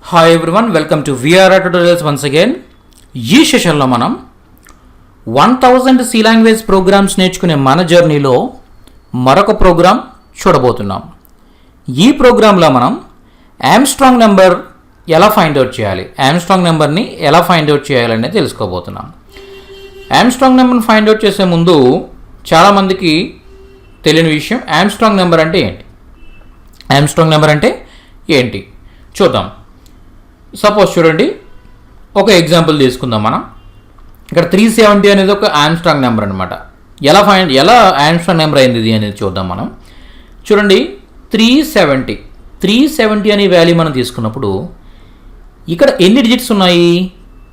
Hi everyone, welcome to VRR tutorials once again. ఈ సెషన్లో మనం 1000 సి లాంగ్వేజ్ ప్రోగ్రామ్స్ నేర్చుకునే మన జర్నీలో మరొక ప్రోగ్రామ్ చూడబోతున్నాం. ఈ ప్రోగ్రాంలో మనం ఆమ్స్ట్రాంగ్ నెంబర్ ఎలా ఫైండ్ అవుట్ చేయాలి, ఆమ్స్ట్రాంగ్ నెంబర్ని ఎలా ఫైండ్ అవుట్ చేయాలనేది తెలుసుకోబోతున్నాం. ఆమ్స్ట్రాంగ్ నెంబర్ని ఫైండ్ అవుట్ చేసే ముందు చాలామందికి తెలియని విషయం, ఆమ్స్ట్రాంగ్ నెంబర్ అంటే ఏంటి, ఆమ్స్ట్రాంగ్ నెంబర్ అంటే ఏంటి చూద్దాం. సపోజ్ చూడండి, ఒక ఎగ్జాంపుల్ తీసుకుందాం. మనం ఇక్కడ 370 అనేది ఒక ఆమ్స్ట్రాంగ్ నెంబర్ అనమాట. ఎలా ఆమ్స్ట్రాంగ్ నెంబర్ అయింది ఇది అనేది చూద్దాం. మనం చూడండి, 370 అనే వాల్యూ మనం తీసుకున్నప్పుడు ఇక్కడ ఎన్ని డిజిట్స్ ఉన్నాయి?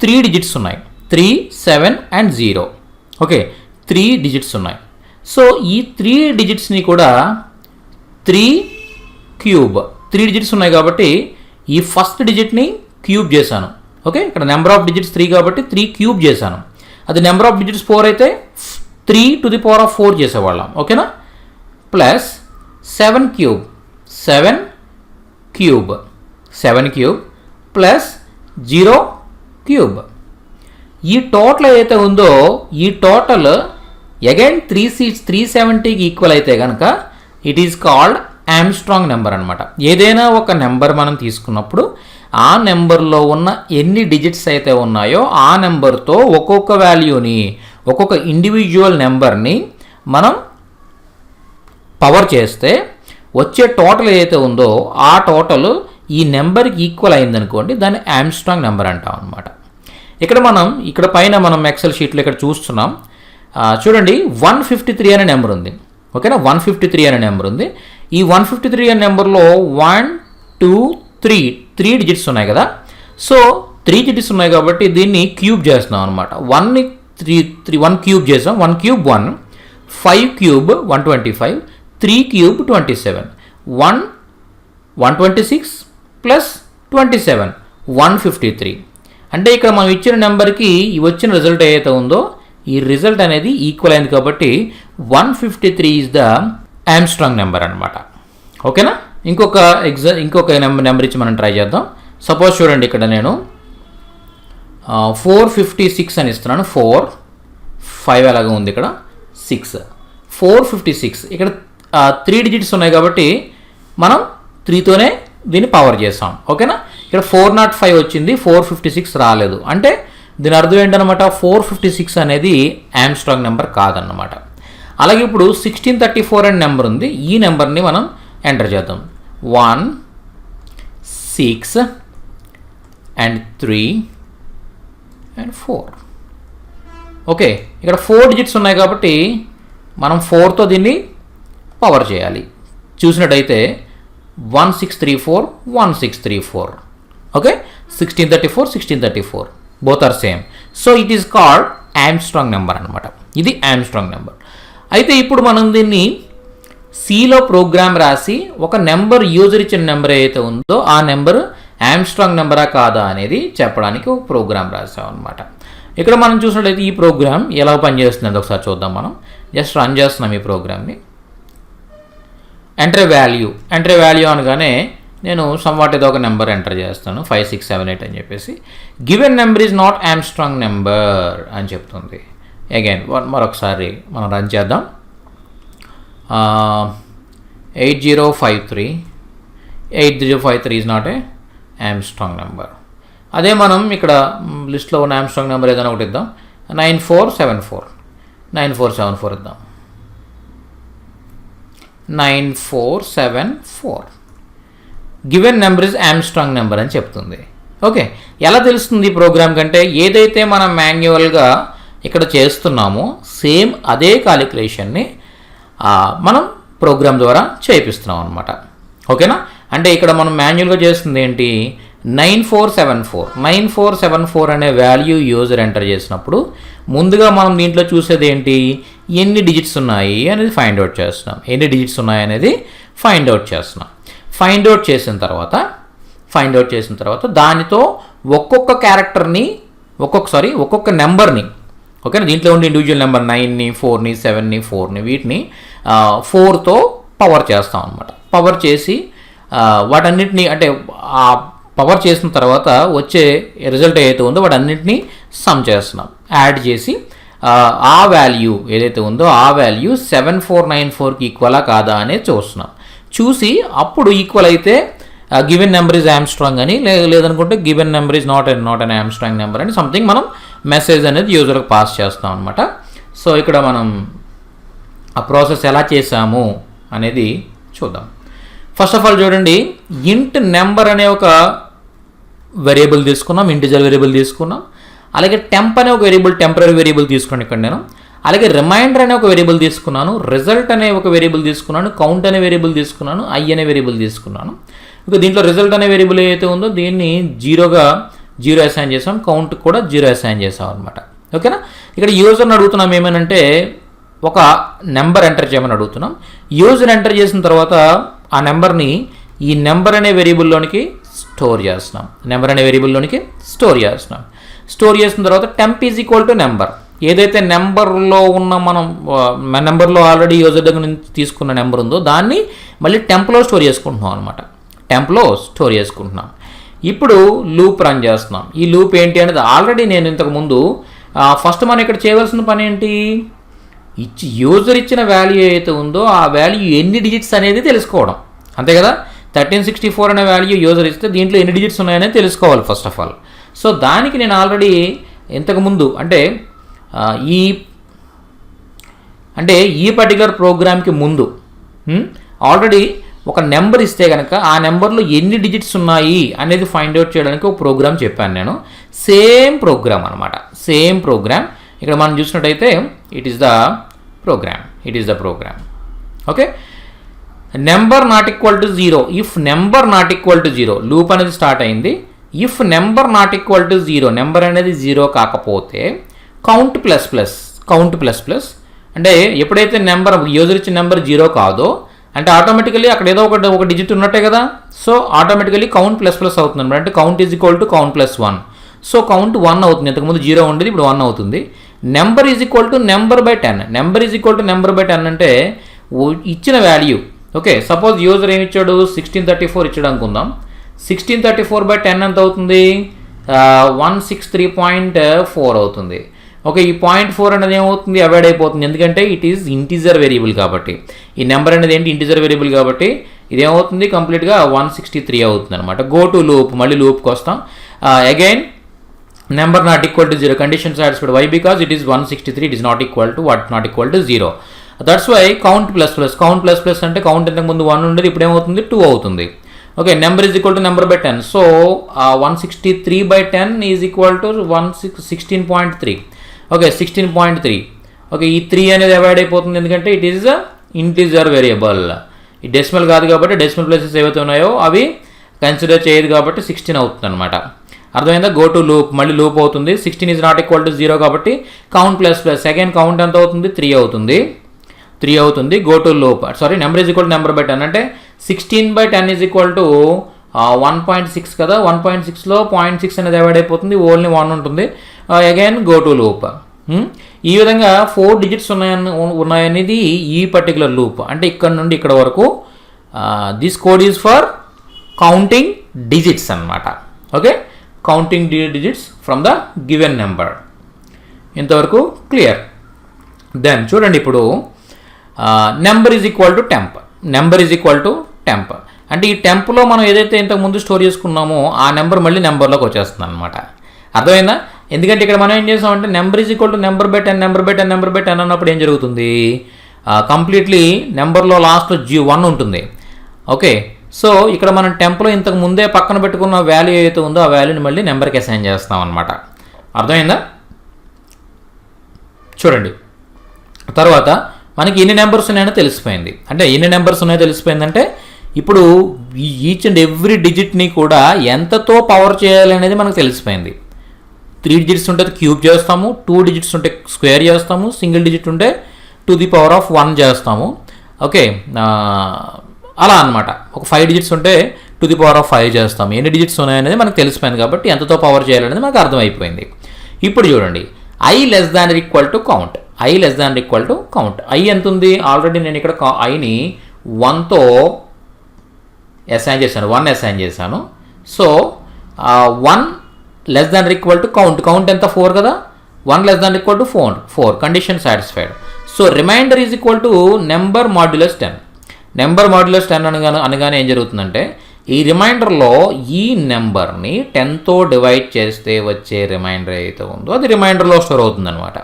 3 డిజిట్స్ ఉన్నాయి. 3, 7 and 0. ఓకే, 3 డిజిట్స్ ఉన్నాయి. సో ఈ 3 డిజిట్స్ని కూడా 3 క్యూబ్, 3 డిజిట్స్ ఉన్నాయి కాబట్టి ఈ ఫస్ట్ డిజిట్ని క్యూబ్ చేశాను. ఓకే, ఇక్కడ నెంబర్ ఆఫ్ డిజిట్స్ 3 కాబట్టి 3 క్యూబ్ చేశాను. అది నెంబర్ ఆఫ్ డిజిట్స్ 4 అయితే 3 to the power of 4 చేసేవాళ్ళం. ఓకేనా, plus 7 cube, 7 cube plus 0 cube. ఈ టోటల్ ఏదైతే ఉందో ఈ టోటల్ అగైన్ 370కి ఈక్వల్ అయితే కనుక it is called Armstrong number అనమాట. ఏదైనా ఒక నెంబర్ మనం తీసుకున్నప్పుడు ఆ నెంబర్లో ఉన్న ఎన్ని డిజిట్స్ అయితే ఉన్నాయో ఆ నెంబర్తో ఒక్కొక్క వాల్యూని, ఒక్కొక్క ఇండివిజువల్ నెంబర్ని మనం పవర్ చేస్తే వచ్చే టోటల్ ఏదైతే ఉందో ఆ టోటల్ ఈ నెంబర్కి ఈక్వల్ అయిందనుకోండి, దాన్ని ఆమ్స్ట్రాంగ్ నెంబర్ అంటాం అనమాట. ఇక్కడ పైన మనం ఎక్సెల్ షీట్లో ఇక్కడ చూస్తున్నాం. చూడండి, 153 అనే నెంబర్ ఉంది. ఓకేనా, 153 అనే నెంబర్ ఉంది. ఈ 153 అనే నెంబర్లో 1, 2, 3 డిజిట్స్ ఉన్నాయి కదా. సో 3 డిజిట్స్ ఉన్నాయి కాబట్టి దీన్ని క్యూబ్ చేస్తున్నాం అనమాట. 1 క్యూబ్ చేసాం. 1 క్యూబ్ 1, 5 క్యూబ్ 125, 3 క్యూబ్ 27, 126 ప్లస్ 27 153. అంటే ఇక్కడ మనం ఇచ్చిన నెంబర్కి వచ్చిన రిజల్ట్ ఏదైతే ఉందో ఈ రిజల్ట్ అనేది ఈక్వల్ అయింది కాబట్టి 153 ఈజ్ ద ఆమ్స్ట్రాంగ్ నెంబర్ అనమాట. ఓకేనా, ఇంకొక నెంబర్ ఇచ్చి మనం ట్రై చేద్దాం. సపోజ్ చూడండి, ఇక్కడ నేను 456 అని ఇస్తున్నాను. 4, 5 అలాగే ఉంది, ఇక్కడ 6, 456. ఇక్కడ 3 డిజిట్స్ ఉన్నాయి కాబట్టి మనం 3తోనే దీన్ని పవర్ చేస్తాం. ఓకేనా, ఇక్కడ 405 వచ్చింది, 456 రాలేదు. అంటే దీని అర్థం ఏంటనమాట, 456 అనేది ఆమ్స్ట్రాంగ్ నెంబర్ కాదన్నమాట. అలాగే ఇప్పుడు 1634 అనే నెంబర్ ఉంది. ఈ నెంబర్ని మనం ఎంటర్ చేద్దాం. 1, 6 and 3 and 4. ఓకే, ఇక్కడ 4 డిజిట్స్ ఉన్నాయి కాబట్టి మనం 4తో దీన్ని పవర్ చేయాలి. చూసినట్టయితే 1634, 1634. Okay, 1634 both are same. So it is called Armstrong number అనమాట. ఇది ఆమ్స్ట్రాంగ్ నెంబర్. అయితే ఇప్పుడు మనం దీన్ని సిలో ప్రోగ్రామ్ రాసి ఒక నెంబర్, యూజర్ ఇచ్చిన నెంబర్ ఏదైతే ఉందో ఆ నెంబర్ ఆమ్స్ట్రాంగ్ నెంబరా కాదా అనేది చెప్పడానికి ఒక ప్రోగ్రామ్ రాసాం అనమాట. ఇక్కడ మనం చూసినట్లయితే ఈ ప్రోగ్రామ్ ఎలా పనిచేస్తుంది ఒకసారి చూద్దాం. మనం జస్ట్ రన్ చేస్తున్నాం ఈ ప్రోగ్రామ్ని. ఎంటర్ వాల్యూ అనగానే నేను సమ్వాట్ ఏదో ఒక నెంబర్ ఎంటర్ చేస్తాను, 5678 అని చెప్పేసి. Given number is not Armstrong number అని చెప్తుంది. అగైన్ మరొకసారి మనం రన్ చేద్దాం. 8053 is not a Armstrong number. అదే మనం ఇక్కడ లిస్ట్లో ఉన్న ఆమ్స్ట్రాంగ్ నెంబర్ ఏదైనా ఒకటి ఇద్దాం. 9474 ఇద్దాం. 9474 given number is Armstrong number అని చెప్తుంది. ఓకే, ఎలా తెలుస్తుంది ఈ ప్రోగ్రామ్ కంటే? ఏదైతే మనం మాన్యువల్గా ఇక్కడ చేస్తున్నామో సేమ్ అదే క్యాలిక్యులేషన్ని మనం ప్రోగ్రామ్ ద్వారా చేపిస్తున్నాం అనమాట. ఓకేనా, అంటే ఇక్కడ మనం మాన్యువల్గా చేస్తుంది ఏంటి, 9474 అనే వాల్యూ యూజర్ ఎంటర్ చేసినప్పుడు ముందుగా మనం దీంట్లో చూసేది ఏంటి, ఎన్ని డిజిట్స్ ఉన్నాయి అనేది ఫైండ్ అవుట్ చేస్తున్నాం. ఫైండ్ అవుట్ చేసిన తర్వాత దానితో ఒక్కొక్క క్యారెక్టర్ని ఒక్కొక్క నెంబర్ని, ఓకేనా, దీంట్లో ఉండే ఇండివిజువల్ నెంబర్ 9ని, 4ని, 7ని, 4ని వీటిని 4తో పవర్ చేస్తాం అనమాట. పవర్ చేసి వాటన్నిటిని అంటే పవర్ చేసిన తర్వాత వచ్చే రిజల్ట్ ఏదైతే ఉందో వాటి అన్నింటినీ సమ్ చేస్తున్నాం, యాడ్ చేసి ఆ వాల్యూ ఏదైతే ఉందో ఆ వాల్యూ 7494కి ఈక్వలా కాదా అనేది చూస్తున్నాం. చూసి అప్పుడు ఈక్వల్ అయితే గివెన్ నెంబర్ ఈజ్ యామ్స్ట్రాంగ్ అని, లేదనుకుంటే given number is not an Armstrong number అని సంథింగ్ మనం మెసేజ్ అనేది యూజర్కి పాస్ చేస్తాం అనమాట. సో ఇక్కడ మనం ఆ ప్రాసెస్ ఎలా చేసాము అనేది చూద్దాం. ఫస్ట్ ఆఫ్ ఆల్ చూడండి, ఇంట్ నెంబర్ అనే ఒక వేరియబుల్ తీసుకున్నాం, ఇంటిజర్ వేరియబుల్ తీసుకున్నాం. అలాగే టెంప్ అనే ఒక వేరియబుల్, టెంపరీ వేరియబుల్ తీసుకున్నాను ఇక్కడ నేను. అలాగే రిమైండర్ అనే ఒక వేరియబుల్ తీసుకున్నాను, రిజల్ట్ అనే ఒక వేరియబుల్ తీసుకున్నాను, కౌంట్ అనే వేరియబుల్ తీసుకున్నాను, ఐ అనే వేరియబుల్ తీసుకున్నాను. ఇక దీంట్లో రిజల్ట్ అనే వేరియబుల్ ఏదైతే ఉందో దీన్ని జీరో అసైన్ చేసాం, కౌంట్ కూడా 0 అసైన్ చేసాం అనమాట. ఓకేనా. ఇక్కడ యూజర్ని అడుగుతున్నాం ఏమేనంటే ఒక నెంబర్ ఎంటర్ చేయమని అడుగుతున్నాం. యూజర్ ఎంటర్ చేసిన తర్వాత ఆ నెంబర్ని ఈ నెంబర్ అనే వేరియబుల్లోనికి స్టోర్ చేస్తున్నాం. స్టోర్ చేసిన తర్వాత temp is equal to number. ఏదైతే నెంబర్లో ఉన్న మనం నెంబర్లో ఆల్రెడీ యూజర్ దగ్గర నుంచి తీసుకున్న నెంబర్ ఉందో దాన్ని మళ్ళీ టెంప్లో స్టోర్ చేసుకుంటున్నాం. ఇప్పుడు లూప్ రన్ చేస్తున్నాం. ఈ లూప్ ఏంటి అనేది ఆల్రెడీ నేను ఇంతకుముందు ఫస్ట్ మనం ఇక్కడ చేయవలసిన పని ఏంటి, యూజర్ ఇచ్చిన వాల్యూ ఏదైతే ఉందో ఆ వాల్యూ ఎన్ని డిజిట్స్ అనేది తెలుసుకోవడం, అంతే కదా. 1364 అనే వాల్యూ యూజర్ ఇస్తే దీంట్లో ఎన్ని డిజిట్స్ ఉన్నాయనేది తెలుసుకోవాలి ఫస్ట్ ఆఫ్ ఆల్. సో దానికి నేను ఆల్రెడీ ఇంతకుముందు అంటే ఈ పర్టికులర్ ప్రోగ్రామ్కి ముందు ఆల్రెడీ ఒక నెంబర్ ఇస్తే కనుక ఆ నెంబర్లో ఎన్ని డిజిట్స్ ఉన్నాయి అనేది ఫైండ్ అవుట్ చేయడానికి ఒక ప్రోగ్రామ్ చెప్పాను నేను. సేమ్ ప్రోగ్రామ్ అనమాట. ఇక్కడ మనం చూసినట్టయితే it is the program. Okay. Number not equal to 0. If number not equal to 0 loop అనేది స్టార్ట్ అయింది. If number not equal to 0 number అనేది 0 కాకపోతే కౌంట్ ప్లస్ ప్లస్ అంటే ఎప్పుడైతే నెంబర్ యూజర్ ఇచ్చిన నెంబర్ 0 కాదో అంటే ఆటోమేటికలీ అక్కడ ఏదో ఒక డిజిట్ ఉన్నట్టే కదా. సో ఆటోమేటికలీ కౌంట్ ప్లస్ అవుతుంది అనమాట. అంటే count is equal to count plus 1. So count 1 అవుతుంది. ఇంతకుముందు 0 ఉండేది, ఇప్పుడు 1 అవుతుంది. Number is equal to number by 10 అంటే ఇచ్చిన వాల్యూ. ఓకే, సపోజ్ యూజర్ ఏమి ఇచ్చాడు, 1634 ఇచ్చాడు అనుకుందాం. 1634/10 ఎంత అవుతుంది, 163.4 అవుతుంది. ఓకే, ఈ 0.4 అనేది ఏమవుతుంది, అవాయిడ్ అయిపోతుంది. ఎందుకంటే ఇట్ ఈజ్ ఇంటిజర్ వేరియబుల్ కాబట్టి. ఈ నెంబర్ అనేది ఏంటి, ఇంటిజర్ వేరియబుల్ కాబట్టి ఇదేమవుతుంది, కంప్లీట్గా 163 అవుతుంది అనమాట. గో టు లూప్, మళ్ళీ లూప్కి వస్తాం. Again number not equal to 0 condition satisfied. Why? Because it is 163, it is not equal to 0. That's why count plus అంటే కౌంట్ ఇంతకు ముందు 1 ఉండేది, ఇప్పుడు ఏమవుతుంది 2 అవుతుంది. Okay, number is equal to number by 10. So 163/10 is equal to 16.3. Okay, 16.3. Okay, ఈ 3 అనేది avoid అయిపోతుంది ఎందుకంటే ఇట్ ఈజ్ ఇంటిజర్ వేరియబుల్. ఈ డెసిమల్ కాదు కాబట్టి డెసిమల్ ప్లేసెస్ ఏవైతే ఉన్నాయో అవి కన్సిడర్ చేయదు కాబట్టి 16 అవుతుంది అనమాట. అర్థమైందా? గో టు లూప్, మళ్ళీ లూప్ అవుతుంది. 16 ఈజ్ నాట్ ఈక్వల్ టు 0 కాబట్టి కౌంట్ ప్లస్ అగైన్ కౌంట్ ఎంత అవుతుంది, 3 అవుతుంది. Go to loop, number is equal to number by 10 అంటే 16/10 ఈజ్ ఈక్వల్ టు 1.6 కదా. 1.6లో 0.6 అనేది అవాయిడ్ అయిపోతుంది, ఓన్లీ 1 ఉంటుంది. Again go to loop. ఈ విధంగా 4 డిజిట్స్ ఉన్నాయనేది ఈ పర్టికులర్ లూప్. అంటే ఇక్కడ నుండి ఇక్కడ వరకు this code is for counting digits అన్నమాట. Okay, counting digits from the given number. ఇంతవరకు క్లియర్. దెన్ చూడండి, ఇప్పుడు number is equal to temp. అంటే ఈ టెంప్లో మనం ఏదైతే ఇంతకు ముందు స్టోర్ చేసుకున్నామో ఆ నెంబర్ మళ్ళీ నెంబర్లోకి వచ్చేస్తుంది అనమాట. అర్థమైందా? ఎందుకంటే ఇక్కడ మనం ఏం చేసామంటే number is equal to number by 10 అన్నప్పుడు ఏం జరుగుతుంది, కంప్లీట్లీ నెంబర్లో లాస్ట్లో 1 ఉంటుంది. ఓకే, సో ఇక్కడ మనం టెంప్లో ఇంతకు ముందే పక్కన పెట్టుకున్న వాల్యూ ఏదైతే ఉందో ఆ వాల్యూని మళ్ళీ నెంబర్కి అసైన్ చేస్తాం అనమాట. అర్థమైందా? చూడండి, తర్వాత మనకి ఎన్ని నెంబర్స్ ఉన్నాయో తెలిసిపోయింది. తెలిసిపోయిందంటే ఇప్పుడు ఈచ్ అండ్ ఎవ్రీ డిజిట్ని కూడా ఎంతతో పవర్ చేయాలి అనేది మనకు తెలిసిపోయింది. 3 డిజిట్స్ ఉంటే క్యూబ్ చేస్తాము, 2 డిజిట్స్ ఉంటే స్క్వేర్ చేస్తాము, సింగిల్ డిజిట్ ఉంటే టు ది పవర్ ఆఫ్ 1 చేస్తాము. ఓకే, అలా అనమాట. ఒక 5 డిజిట్స్ ఉంటే టు ది పవర్ ఆఫ్ 5 చేస్తాము. ఎన్ని డిజిట్స్ ఉన్నాయనేది మనకు తెలిసిపోయింది కాబట్టి ఎంతతో పవర్ చేయాలనేది మనకు అర్థమైపోయింది. ఇప్పుడు చూడండి, i less than or equal to count. i ఎంత ఉంది, ఆల్రెడీ నేను ఇక్కడ ఐని 1తో అసైన్ చేశాను. So 1 less than equal to count ఎంత 4 కదా, 1 less than equal to 4 condition satisfied. So remainder is equal to number modulus 10. Number modulus 10 అనగానే ఏం జరుగుతుందంటే ఈ రిమైండర్లో ఈ నెంబర్ని 10తో డివైడ్ చేస్తే వచ్చే రిమైండర్ ఏదైతే ఉందో అది రిమైండర్లో స్టోర్ అవుతుంది అనమాట.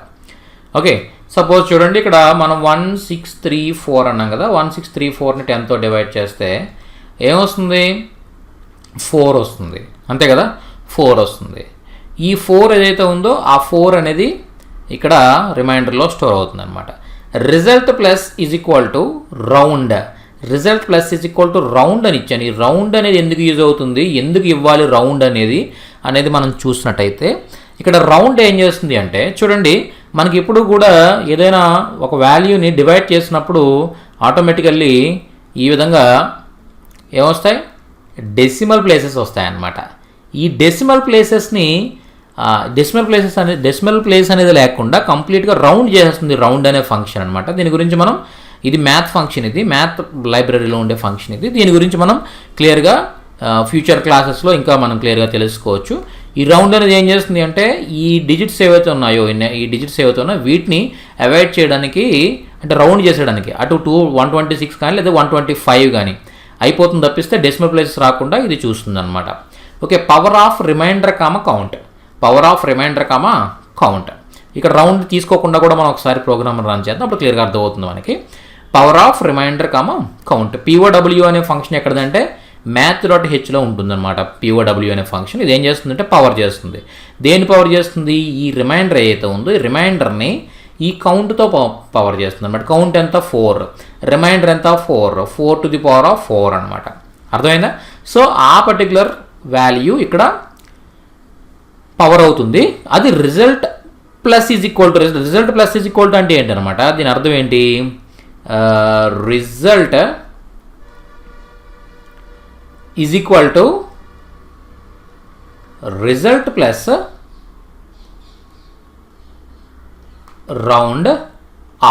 ఓకే, సపోజ్ చూడండి ఇక్కడ మనం 1634 అన్నాం కదా, 1634ని 10తో డివైడ్ చేస్తే ఏమొస్తుంది, 4 వస్తుంది, అంతే కదా, 4 వస్తుంది. ఈ 4 ఏదైతే ఉందో ఆ 4 అనేది ఇక్కడ రిమైండర్లో స్టోర్ అవుతుంది అనమాట. Result plus is equal to round. Result plus is equal to round అని ఇచ్చాను. ఈ రౌండ్ అనేది ఎందుకు యూజ్ అవుతుంది, ఎందుకు ఇవ్వాలి రౌండ్ అనేది మనం చూసినట్టయితే ఇక్కడ రౌండ్ ఏం చేస్తుంది అంటే చూడండి, మనకి ఇప్పుడు కూడా ఏదైనా ఒక వాల్యూని డివైడ్ చేసినప్పుడు ఆటోమేటికల్లీ ఈ విధంగా ఏమొస్తాయి, డెసిమల్ ప్లేసెస్ వస్తాయన్నమాట. ఈ డెసిమల్ ప్లేస్ అనేది లేకుండా కంప్లీట్గా రౌండ్ చేసేస్తుంది రౌండ్ అనే ఫంక్షన్ అనమాట. దీని గురించి మనం, ఇది మ్యాథ్ ఫంక్షన్, ఇది మ్యాథ్ లైబ్రరీలో ఉండే ఫంక్షన్ ఇది. దీని గురించి మనం క్లియర్గా ఫ్యూచర్ క్లాసెస్లో ఇంకా మనం క్లియర్గా తెలుసుకోవచ్చు. ఈ రౌండ్ అనేది ఏం చేస్తుంది అంటే ఈ డిజిట్స్ ఏవైతే ఉన్నాయో వీటిని అవాయిడ్ చేయడానికి, అంటే రౌండ్ చేసేయడానికి అటు 126 కానీ లేదా 125 కానీ అయిపోతుంది తప్పిస్తే డెసిమల్ ప్లేసెస్ రాకుండా ఇది చూస్తుంది అనమాట. Okay, power of remainder count. ఇక్కడ రౌండ్ తీసుకోకుండా కూడా మనం ఒకసారి ప్రోగ్రామ్ రన్ చేద్దాం, అప్పుడు క్లియర్గా అర్థమవుతుంది మనకి. Power of remainder count. POW అనే ఫంక్షన్ ఎక్కడదంటే math.hలో ఉంటుందన్నమాట. POW అనే ఫంక్షన్ ఇది ఏం చేస్తుందంటే పవర్ చేస్తుంది. దేని పవర్ చేస్తుంది, ఈ రిమైండర్ ఏదైతే ఉందో ఈ రిమైండర్ని ఈ కౌంట్తో పవర్ చేస్తుంది అనమాట. కౌంట్ ఎంత 4, రిమైండర్ ఎంత 4 to the power of 4 అనమాట. అర్థమైందా? సో ఆ పర్టికులర్ వాల్యూ ఇక్కడ పవర్ అవుతుంది. అది result plus is equal to అంటే ఏంటనమాట, దీని అర్థం ఏంటి, result is equal to result plus round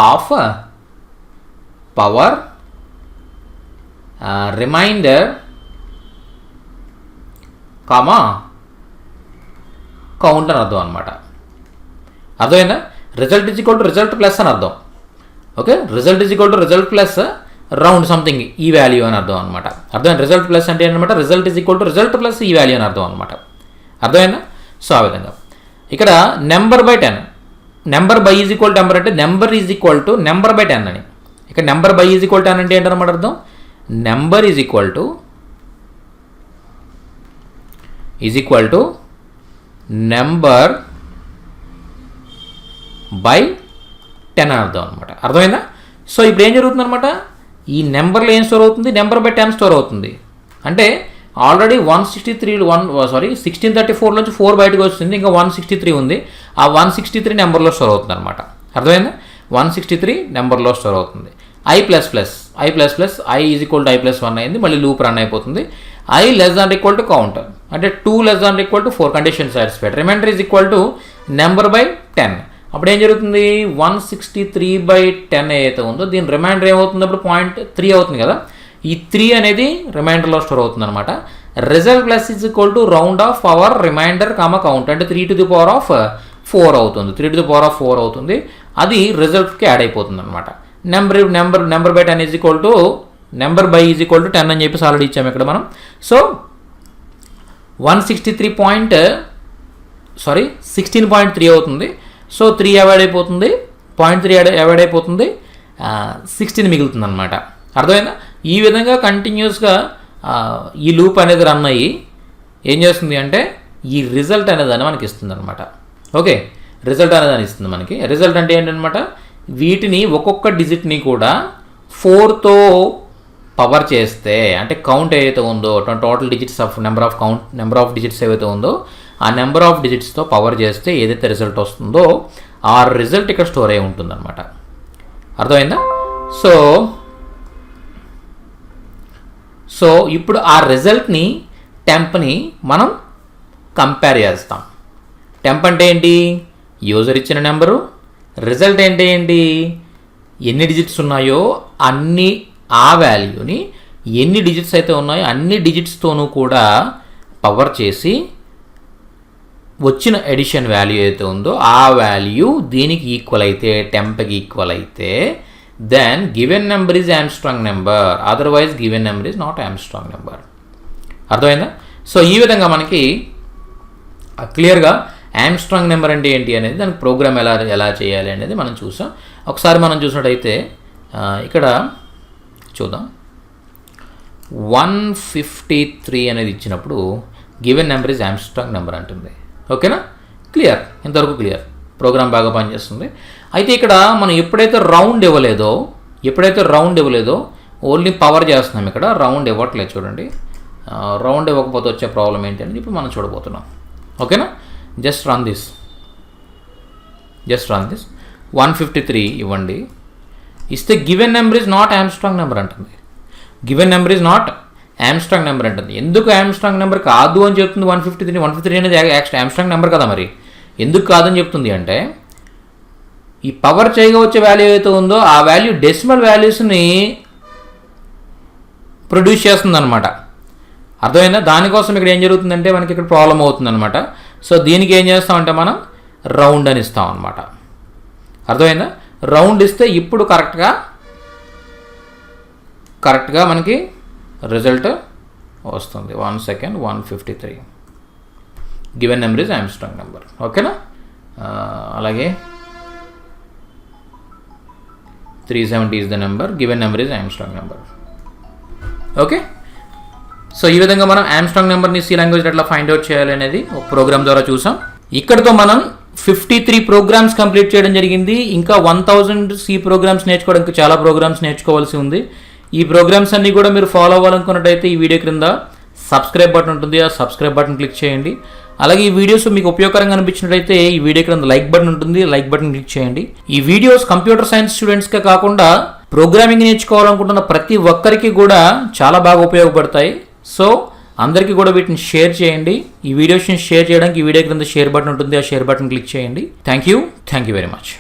of power remainder count అని అర్థం అనమాట. అర్థమైందా? Result is equal to result plus అని అర్థం. Okay, result is equal to result plus round something ఈ వాల్యూ అని అర్థం అనమాట. అర్థమైంది? రిజల్ట్ ప్లస్ అంటే ఏంటన్నమాట, result is equal to result plus ఈ వాల్యూ అని అర్థం అనమాట. అర్థమైందా? సో ఆ విధంగా ఇక్కడ number by 10, number by is equal to number అంటే number is equal to number by 10 అని. ఇక్కడ number by is equal to 10 అంటే ఏంటన్నమాట అర్థం, number is equal to number by 10 అని అర్థం అనమాట. అర్థమైందా? సో ఇప్పుడు ఏం జరుగుతుంది అనమాట, ఈ నెంబర్లో ఏం స్టోర్ అవుతుంది, నెంబర్ బై 10 స్టోర్ అవుతుంది. అంటే ఆల్రెడీ 1634 నుంచి 4 బయటకు వస్తుంది, ఇంకా 163 ఉంది. ఆ 163 నెంబర్లో స్టోర్ అవుతుంది అనమాట. అర్థమైందా? 163 నెంబర్లో స్టోర్ అవుతుంది. I is equal to I+1 అయింది, మళ్ళీ లూప్ రన్ అయిపోతుంది. I less than equal to count అంటే 2 less than equal to 4 condition satisfied. Remainder is equal to number by 10. అప్పుడు ఏం జరుగుతుంది, 163/10 ఏదైతే ఉందో దీని రిమైండర్ ఏమవుతుంది, అప్పుడు 0.3 అవుతుంది కదా. ఈ 3 అనేది రిమైండర్లో స్టోర్ అవుతుంది అనమాట. Result plus is equal to round of power remainder count అంటే 3 to the power of 4 అవుతుంది. 3 to the power of 4 అవుతుంది. అది రిజల్ట్కి యాడ్ అయిపోతుంది అనమాట. Number by 10 is equal to number by is equal to 10 అని చెప్పేసి ఆల్రెడీ ఇచ్చాము ఇక్కడ మనం. సో 16.3 అవుతుంది. సో 3 అవాయిడ్ అయిపోతుంది, 0.3 అవాయిడ్ అయిపోతుంది, 16 మిగులుతుంది అనమాట. అర్థమైందా? ఈ విధంగా కంటిన్యూస్గా ఈ లూప్ అనేది రన్ అయ్యి ఏం చేస్తుంది అంటే ఈ రిజల్ట్ అనేదాన్ని మనకి ఇస్తుంది అనమాట. ఓకే, రిజల్ట్ అనేదాన్ని ఇస్తుంది మనకి. రిజల్ట్ అంటే ఏంటనమాట, వీటిని ఒక్కొక్క డిజిట్ని కూడా 4తో పవర్ చేస్తే అంటే కౌంట్ ఏదైతే ఉందో total digits of number of digits ఏవైతే ఉందో ఆ నెంబర్ ఆఫ్ డిజిట్స్తో పవర్ చేస్తే ఏదైతే రిజల్ట్ వస్తుందో ఆ రిజల్ట్ ఇక్కడ స్టోర్ అయి ఉంటుంది అనమాట. అర్థమైందా? సో ఇప్పుడు ఆ రిజల్ట్ని టెంప్ని మనం కంపేర్ చేస్తాం. టెంప్ అంటే ఏంటి, యూజర్ ఇచ్చిన నెంబరు. రిజల్ట్ అంటే ఏంటి, ఎన్ని డిజిట్స్ ఉన్నాయో అన్ని ఆ వాల్యూని ఎన్ని డిజిట్స్ అయితే ఉన్నాయో అన్ని డిజిట్స్తోనూ కూడా పవర్ చేసి వచ్చిన ఎడిషన్ వాల్యూ ఏదైతే ఉందో ఆ వాల్యూ దీనికి ఈక్వల్ అయితే, టెంప్కి ఈక్వల్ అయితే, then given number is Armstrong number, otherwise given number is not Armstrong number. అర్థమైందా? సో ఈ విధంగా మనకి క్లియర్గా ఆమ్స్ట్రాంగ్ నెంబర్ అంటే ఏంటి అనేది, దానికి ప్రోగ్రామ్ ఎలా చేయాలి అనేది మనం చూసాం. ఒకసారి మనం చూసినట్టయితే ఇక్కడ చూద్దాం. 153 అనేది ఇచ్చినప్పుడు given number is Armstrong number అంటుంది. ఓకేనా? క్లియర్, ఇంతవరకు క్లియర్. ప్రోగ్రామ్ బాగా పనిచేస్తుంది. అయితే ఇక్కడ మనం ఎప్పుడైతే రౌండ్ ఇవ్వలేదో ఓన్లీ పవర్ చేస్తున్నాం, ఇక్కడ రౌండ్ ఇవ్వట్లేదు. చూడండి, రౌండ్ ఇవ్వకపోతే వచ్చే ప్రాబ్లం ఏంటి అనేది ఇప్పుడు మనం చూడబోతున్నాం. ఓకేనా? జస్ట్ రన్ దిస్ 153 ఇవ్వండి. ఇస్తే given number is not Armstrong number అంటుంది. Given number is not Armstrong number అంటుంది. ఎందుకు ఆమ్స్ట్రాంగ్ నెంబర్ కాదు అని చెప్తుంది 153 అనేది ఆమ్స్ట్రాంగ్ నెంబర్ కదా. మరి ఎందుకు కాదని చెప్తుంది అంటే, ఈ పవర్ చేయగా వచ్చే వాల్యూ ఏదైతే ఉందో ఆ వాల్యూ డెసిమల్ వాల్యూస్ని ప్రొడ్యూస్ చేస్తుంది అనమాట. అర్థమైందా? దానికోసం ఇక్కడ ఏం జరుగుతుందంటే మనకి ఇక్కడ ప్రాబ్లం అవుతుంది అనమాట. సో దీనికి ఏం చేస్తామంటే మనం రౌండ్ అని ఇస్తాం అనమాట. అర్థమైందా? రౌండ్ ఇస్తే ఇప్పుడు కరెక్ట్గా మనకి రిజల్ట్ వస్తుంది. 1 second 153 given number is Armstrong number. ఓకేనా? అలాగే 370 is the number, given number is Armstrong number. Okay, so ఈ విధంగా మనం ఆమ్స్ట్రాంగ్ నెంబర్ని సి లాంగ్వేజ్ ఎట్లా ఫైండ్ అవుట్ చేయాలి అనేది ఒక ప్రోగ్రామ్ ద్వారా చూసాం. ఇక్కడతో మనం 53 ప్రోగ్రామ్స్ కంప్లీట్ చేయడం జరిగింది. ఇంకా 1000 సి ప్రోగ్రామ్స్ నేర్చుకోవడానికి చాలా ప్రోగ్రామ్స్ నేర్చుకోవాల్సి ఉంది. ఈ ప్రోగ్రామ్స్ అన్నీ కూడా మీరు ఫాలో అవ్వాలనుకున్నట్టయితే ఈ వీడియో క్రింద సబ్స్క్రైబ్ బటన్ ఉంటుంది, ఆ సబ్స్క్రైబ్ బటన్ క్లిక్ చేయండి. అలాగే ఈ వీడియోస్ మీకు ఉపయోగకరంగా అనిపించినట్టయితే ఈ వీడియో క్రింద లైక్ బటన్ ఉంటుంది, లైక్ బటన్ క్లిక్ చేయండి. ఈ వీడియోస్ కంప్యూటర్ సైన్స్ స్టూడెంట్స్కే కాకుండా ప్రోగ్రామింగ్ నేర్చుకోవాలనుకుంటున్న ప్రతి ఒక్కరికి కూడా చాలా బాగా ఉపయోగపడతాయి. సో అందరికీ కూడా వీటిని షేర్ చేయండి. ఈ వీడియోస్ని షేర్ చేయడానికి ఈ వీడియో క్రింద షేర్ బటన్ ఉంటుంది, ఆ షేర్ బటన్ క్లిక్ చేయండి. Thank you very much.